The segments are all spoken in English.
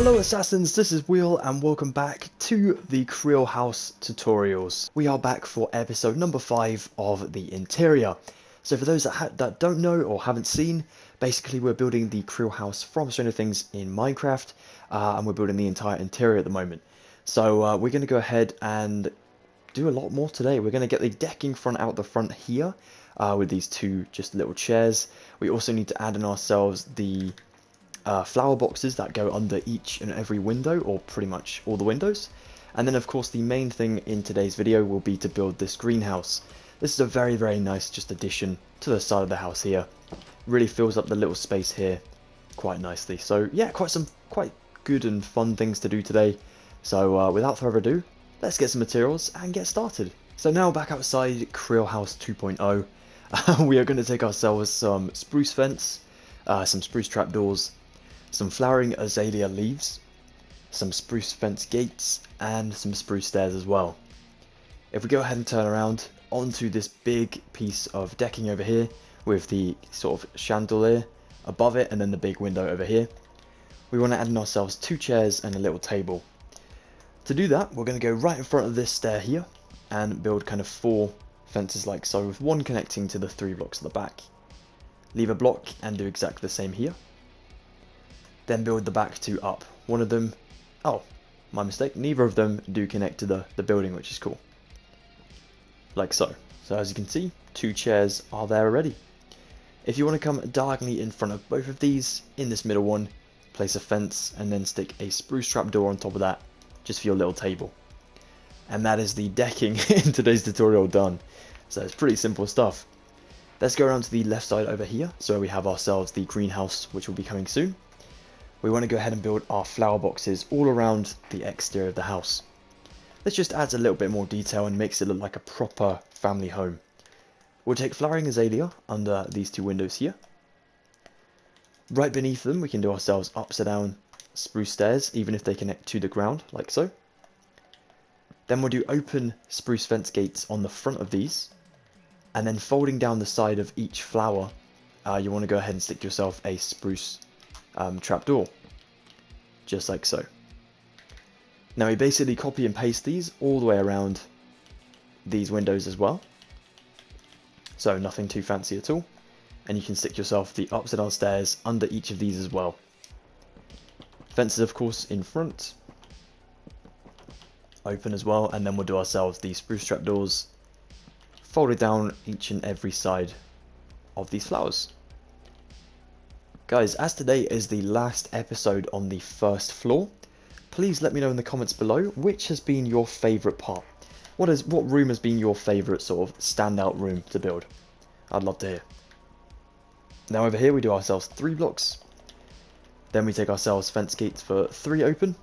Hello Assassins, this is Wheel and welcome back to the Creel House tutorials. We are back for episode number 5 of the interior. So for those that don't know or haven't seen, basically we're building the Creel House from Stranger Things in Minecraft, and we're building the entire interior at the moment. So we're going to go ahead and do a lot more today. We're going to get the decking out the front here with these two just little chairs. We also need to add in ourselves the flower boxes that go under each and every window, or pretty much all the windows. And then of course the main thing in today's video will be to build this greenhouse. This is a very nice just addition to the side of the house here. Really fills up the little space here quite nicely. So yeah, quite good and fun things to do today. So without further ado, let's get some materials and get started. So now back outside Creel House 2.0, we are going to take ourselves some spruce fence, some spruce trapdoors, some flowering azalea leaves, some spruce fence gates, and some spruce stairs as well. If we go ahead and turn around onto this big piece of decking over here with the sort of chandelier above it and then the big window over here, we want to add in ourselves 2 chairs and a little table. To do that, we're going to go right in front of this stair here and build kind of 4 fences like so, with one connecting to the 3 blocks at the back. Leave a block and do exactly the same here. Then build the back 2 up. One of them, oh, my mistake, neither of them do connect to the building, which is cool. Like so. So as you can see, 2 chairs are there already. If you want to come diagonally in front of both of these, in this middle one, place a fence and then stick a spruce trapdoor on top of that, just for your little table. And that is the decking in today's tutorial done. So it's pretty simple stuff. Let's go around to the left side over here, so we have ourselves the greenhouse, which will be coming soon. We want to go ahead and build our flower boxes all around the exterior of the house. This just adds a little bit more detail and makes it look like a proper family home. We'll take flowering azalea under these 2 windows here. Right beneath them we can do ourselves upside down spruce stairs, even if they connect to the ground, like so. Then we'll do open spruce fence gates on the front of these. And then folding down the side of each flower, you want to go ahead and stick yourself a spruce trapdoor, just like so. Now we basically copy and paste these all the way around these windows as well. So nothing too fancy at all. And you can stick yourself the upside down stairs under each of these as well. Fences of course in front, open as well, and then we'll do ourselves the spruce trapdoors folded down each and every side of these flowers. Guys, as today is the last episode on the first floor, please let me know in the comments below which has been your favourite part. What room has been your favourite sort of standout room to build? I'd love to hear. Now over here we do ourselves 3 blocks. Then we take ourselves fence gates for 3 open.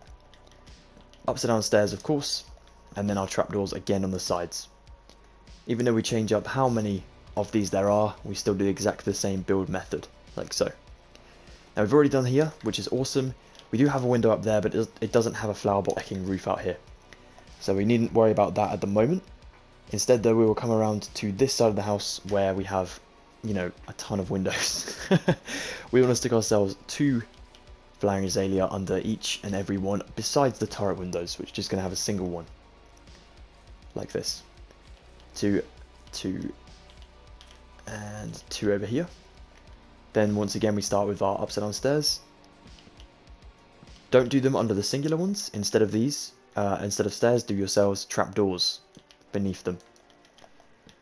Upside down stairs of course. And then our trapdoors again on the sides. Even though we change up how many of these there are, we still do exactly the same build method, like so. Now we've already done here, which is awesome. We do have a window up there, but it doesn't have a flower box decking roof out here. So we needn't worry about that at the moment. Instead though, we will come around to this side of the house where we have, you know, a ton of windows. We want to stick ourselves 2 flowering azalea under each and every one, besides the turret windows, which is just going to have a single one. Like this. 2, 2, and 2 over here. Then once again we start with our upside down stairs. Don't do them under the singular ones. Instead of these, instead of stairs, do yourselves trapdoors beneath them.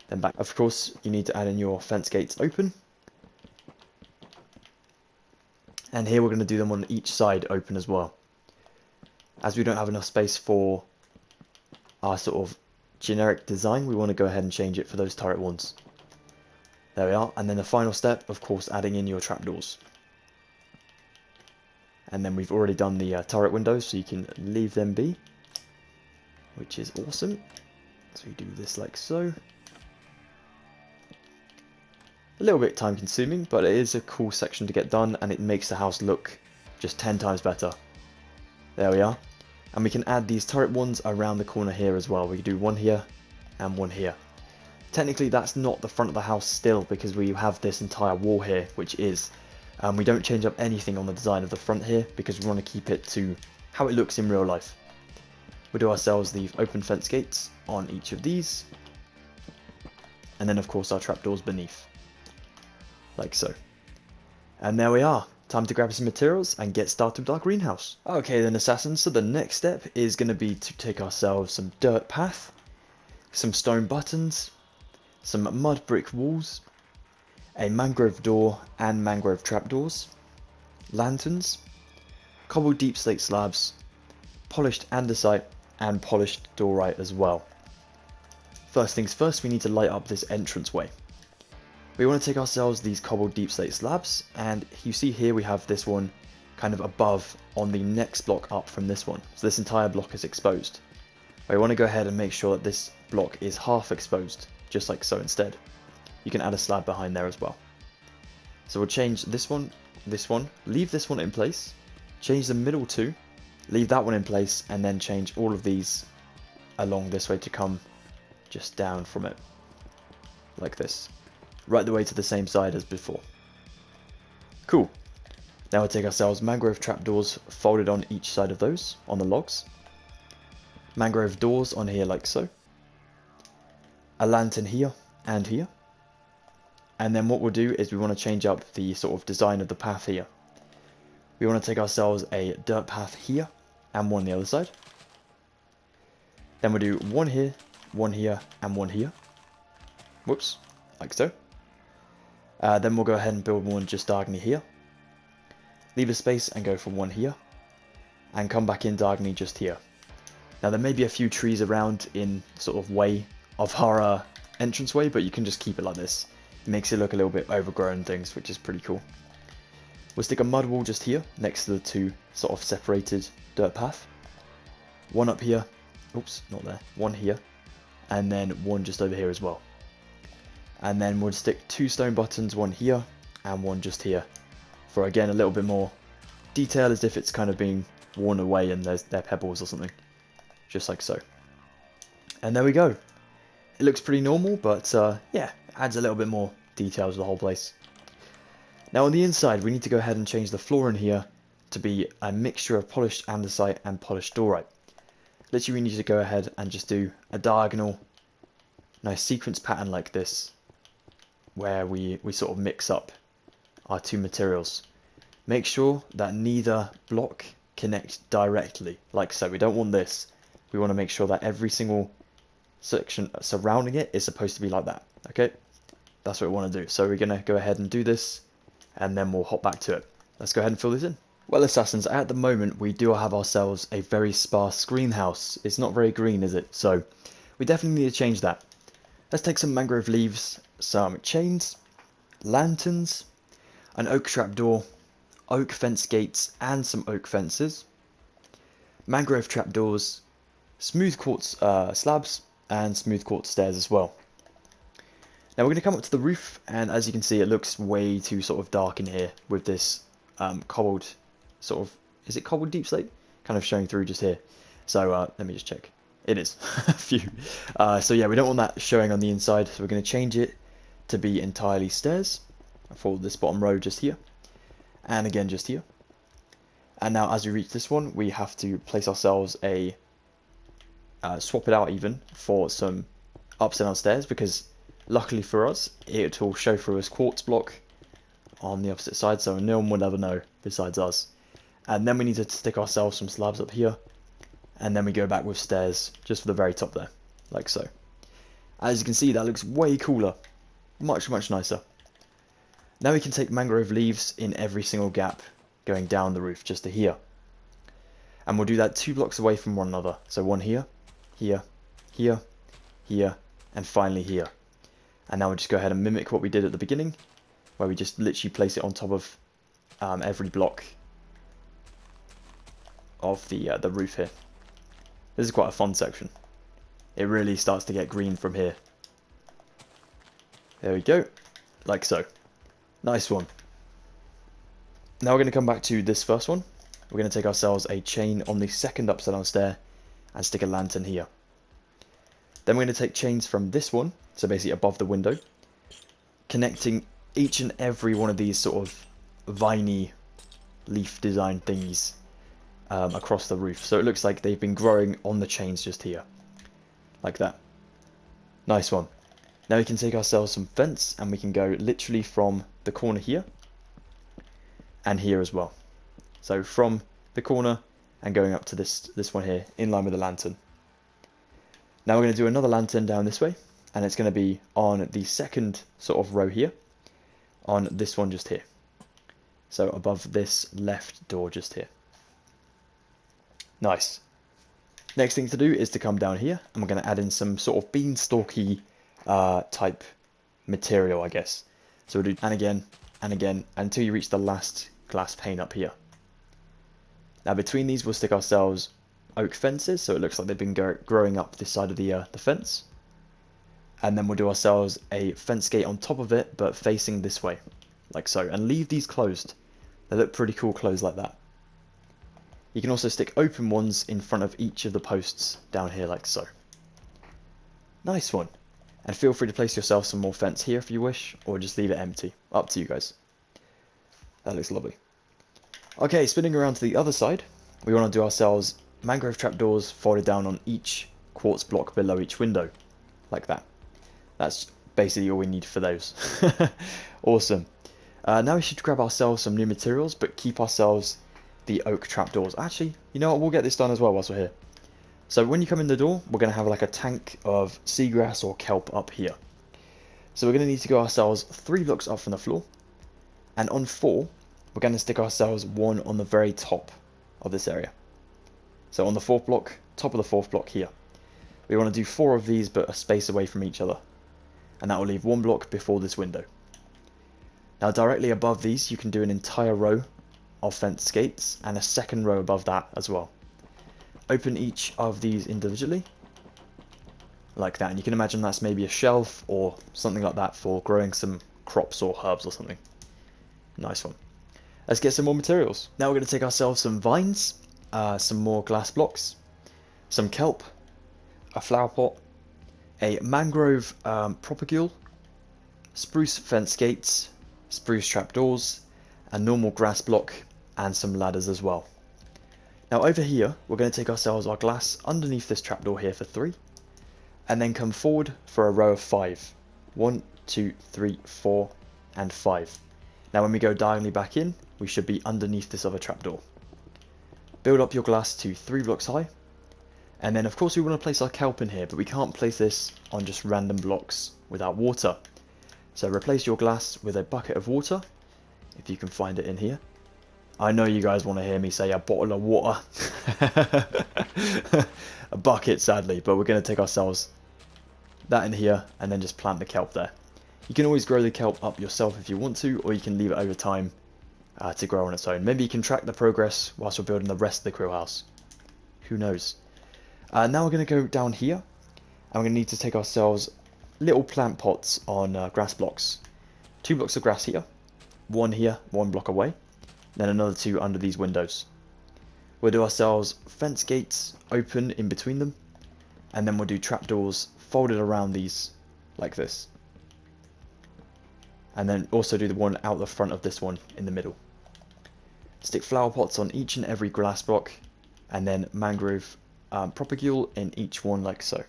Then back. Of course, you need to add in your fence gates open. And here we're going to do them on each side open as well. As we don't have enough space for our sort of generic design, we want to go ahead and change it for those turret ones. There we are. And then the final step, of course, adding in your trapdoors. And then we've already done the turret windows, so you can leave them be, which is awesome. So we do this like so. A little bit time consuming, but it is a cool section to get done, and it makes the house look just 10 times better. There we are. And we can add these turret ones around the corner here as well. We can do one here and one here. Technically that's not the front of the house still, because we have this entire wall here, which is. We don't change up anything on the design of the front here because we want to keep it to how it looks in real life. We'll do ourselves the open fence gates on each of these. And then of course our trapdoors beneath. Like so. And there we are. Time to grab some materials and get started with our greenhouse. Okay then, assassins, so the next step is going to be to take ourselves some dirt path, some stone buttons, some mud brick walls, a mangrove door and mangrove trapdoors, lanterns, cobbled deep slate slabs, polished andesite and polished diorite as well. First things first, we need to light up this entranceway. We want to take ourselves these cobbled deep slate slabs, and you see here we have this one kind of above on the next block up from this one. So this entire block is exposed. We want to go ahead and make sure that this block is half exposed, just like so instead. You can add a slab behind there as well. So we'll change this one, leave this one in place, change the middle two, leave that one in place, and then change all of these along this way to come just down from it, like this. Right the way to the same side as before. Cool. Now we'll take ourselves mangrove trapdoors folded on each side of those, on the logs. Mangrove doors on here like so. A lantern here and here. And then what we'll do is we want to change up the sort of design of the path here. We want to take ourselves a dirt path here and one on the other side. Then we'll do one here, and one here. Whoops, like so. Then we'll go ahead and build one just diagonally here. Leave a space and go for one here. And come back in diagonally just here. Now there may be a few trees around in sort of way of our entranceway, but you can just keep it like this. It makes it look a little bit overgrown and things, which is pretty cool. We'll stick a mud wall just here, next to the two sort of separated dirt path. One up here. Oops, not there. One here. And then one just over here as well. And then we'll stick two stone buttons, one here and one just here, for again a little bit more detail, as if it's kind of being worn away and they're pebbles or something, just like so. And there we go. It looks pretty normal, but yeah, adds a little bit more detail to the whole place. Now on the inside, we need to go ahead and change the floor in here to be a mixture of polished andesite and polished diorite. Literally, we need to go ahead and just do a diagonal, nice sequence pattern like this, where we sort of mix up our two materials. Make sure that neither block connect directly, like so. We don't want this. We want to make sure that every single section surrounding it is supposed to be like that. Okay, that's what we want to do. So we're going to go ahead and do this, and then we'll hop back to it. Let's go ahead and fill this in. Well, assassins, at the moment we do have ourselves a very sparse greenhouse. It's not very green, is it? So we definitely need to change that. Let's take some mangrove leaves, some chains, lanterns, an oak trapdoor, oak fence gates and some oak fences, mangrove trapdoors, smooth quartz slabs and smooth quartz stairs as well. Now we're going to come up to the roof, and as you can see it looks way too sort of dark in here with this cobbled sort of, is it cobbled deep slate? Kind of showing through just here. So let me just check. It is. A few. So yeah, we don't want that showing on the inside, so we're going to change it to be entirely stairs for this bottom row just here, and again just here. And now as we reach this one, we have to place ourselves a swap it out even for some upside down stairs, because luckily for us it will show through as quartz block on the opposite side, so no one will ever know besides us. And then we need to stick ourselves some slabs up here, and then we go back with stairs just for the very top there, like so. As you can see, that looks way cooler, much nicer. Now we can take mangrove leaves in every single gap going down the roof just to here, and we'll do that 2 blocks away from one another. So one here, here, here, here, and finally here. And now we'll just go ahead and mimic what we did at the beginning, where we just literally place it on top of every block of the roof here. This is quite a fun section. It really starts to get green from here. There we go, like so. Nice one. Now we're going to come back to this first one. We're going to take ourselves a chain on the second upside down stair and stick a lantern here. Then we're going to take chains from this one, so basically above the window, connecting each and every one of these sort of viney leaf design thingies across the roof. So it looks like they've been growing on the chains just here. Like that. Nice one. Now we can take ourselves some fence and we can go literally from the corner here and here as well. So from the corner and going up to this one here in line with the lantern. Now we're going to do another lantern down this way, and it's going to be on the second sort of row here, on this one just here. So above this left door just here. Nice. Next thing to do is to come down here, and we're going to add in some sort of beanstalky type material, I guess. So we'll do and again until you reach the last glass pane up here. Now between these we'll stick ourselves oak fences, so it looks like they've been growing up this side of the fence. And then we'll do ourselves a fence gate on top of it, but facing this way, like so. And leave these closed. They look pretty cool closed like that. You can also stick open ones in front of each of the posts down here, like so. Nice one. And feel free to place yourself some more fence here if you wish, or just leave it empty. Up to you guys. That looks lovely. Okay, spinning around to the other side, we want to do ourselves mangrove trapdoors folded down on each quartz block below each window, like that. That's basically all we need for those. Awesome. Now we should grab ourselves some new materials, but keep ourselves the oak trapdoors. Actually, you know what, we'll get this done as well whilst we're here. So when you come in the door, we're going to have like a tank of seagrass or kelp up here. So we're going to need to go ourselves 3 blocks up from the floor, and on 4, we're going to stick ourselves 1 on the very top of this area. So on the 4th block, top of the 4th block here. We want to do 4 of these, but a space away from each other. And that will leave 1 block before this window. Now directly above these, you can do an entire row of fence gates, and a second row above that as well. Open each of these individually, like that. And you can imagine that's maybe a shelf or something like that for growing some crops or herbs or something. Nice one. Let's get some more materials. Now we're going to take ourselves some vines, some more glass blocks, some kelp, a flower pot, a mangrove propagule, spruce fence gates, spruce trapdoors, a normal grass block, and some ladders as well. Now over here, we're going to take ourselves our glass underneath this trapdoor here for 3, and then come forward for a row of 5. 1, 2, 3, 4, and 5. Now when we go diagonally back in, we should be underneath this other trapdoor. Build up your glass to 3 blocks high, and then of course we want to place our kelp in here, but we can't place this on just random blocks without water. So replace your glass with a bucket of water, if you can find it in here. I know you guys want to hear me say a bottle of water. A bucket, sadly, but we're going to take ourselves that in here and then just plant the kelp there. You can always grow the kelp up yourself if you want to, or you can leave it over time to grow on its own. Maybe you can track the progress whilst we're building the rest of the Creel house. Who knows? Now we're going to go down here, and we're going to need to take ourselves little plant pots on grass blocks. 2 blocks of grass here, 1 here, 1 block away, then another 2 under these windows. We'll do ourselves fence gates open in between them, and then we'll do trapdoors folded around these like this. And then also do the one out the front of this one in the middle. Stick flower pots on each and every glass block, and then mangrove propagule in each one like so.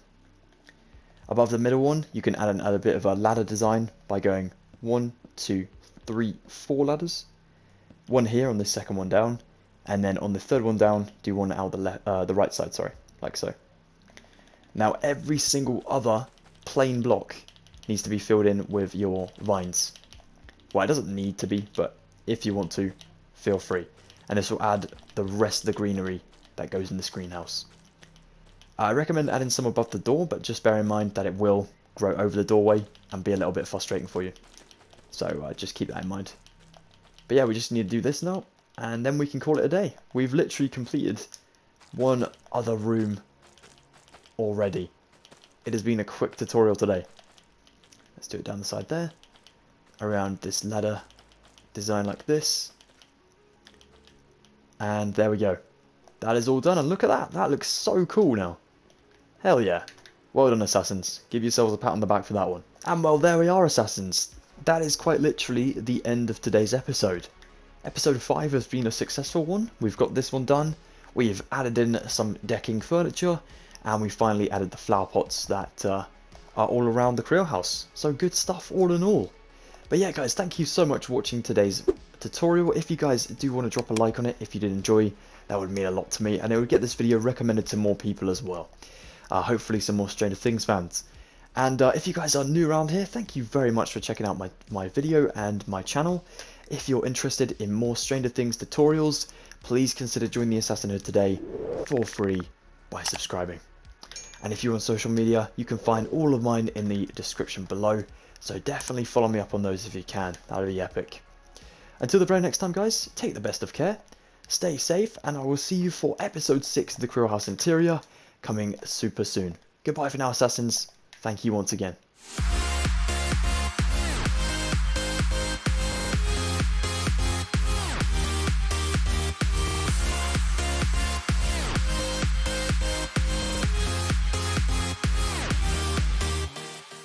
Above the middle one, you can add a bit of a ladder design by going 1, 2, 3, 4 ladders. 1 here on this second one down, and then on the third one down, do one out the right side, sorry, like so. Now every single other plain block needs to be filled in with your vines. Well, it doesn't need to be, but if you want to, feel free. And this will add the rest of the greenery that goes in this greenhouse. I recommend adding some above the door, but just bear in mind that it will grow over the doorway and be a little bit frustrating for you. So just keep that in mind. But yeah, we just need to do this now, and then we can call it a day. We've literally completed 1 other room already. It has been a quick tutorial today. Let's do it down the side there, around this ladder design like this, and there we go. That is all done, and look at that. That looks so cool now. Hell yeah. Well done, Assassins. Give yourselves a pat on the back for that one. And well, there we are, Assassins. That is quite literally the end of today's episode. Episode 5 has been a successful one. We've got this one done. We've added in some decking furniture, and we finally added the flower pots that are all around the Creel house. So good stuff all in all. But yeah guys, thank you so much for watching today's tutorial. If you guys do want to drop a like on it, if you did enjoy, that would mean a lot to me, and it would get this video recommended to more people as well. Hopefully some more Stranger Things fans. And if you guys are new around here, thank you very much for checking out my video and my channel. If you're interested in more Stranger Things tutorials, please consider joining the Assassinhood today for free by subscribing. And if you're on social media, you can find all of mine in the description below, so definitely follow me up on those if you can. That would be epic. Until the very next time guys, take the best of care, stay safe, and I will see you for episode 6 of the Creel House Interior, coming super soon. Goodbye for now, Assassins. Thank you once again.